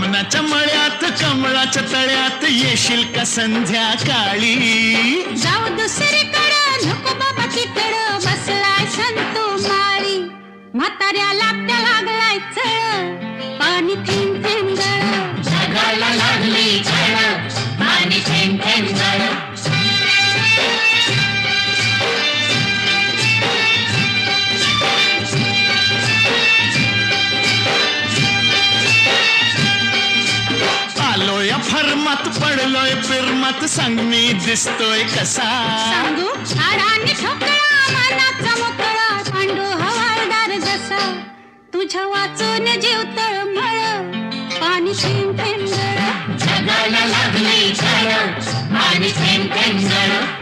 मौनाच्या मळ्यात कमळाच्या तळ्यात येशील का संध्याकाळी? जाऊ दुसरीकडं नको बाबा तिकडं बसलाय संतू माळी. म्हाताऱ्याला त्या लागलाय चळ पाणी थेंब थेंब गळ. जगाला लागली झळ पाणी थेंब थेंब गळ. आलोय फर्मात पडलोय पिरमात सांग मी दिसतोय कसा? सांगू हाडांनी ठोकळा मनाचा मोकळा पांडू हवालदार जसा. तुझ्या वाचून जीव तळमळ पाणी थेंब थेंब गळ. जगाला लागली झळ पाणी थेंब थेंब गळ.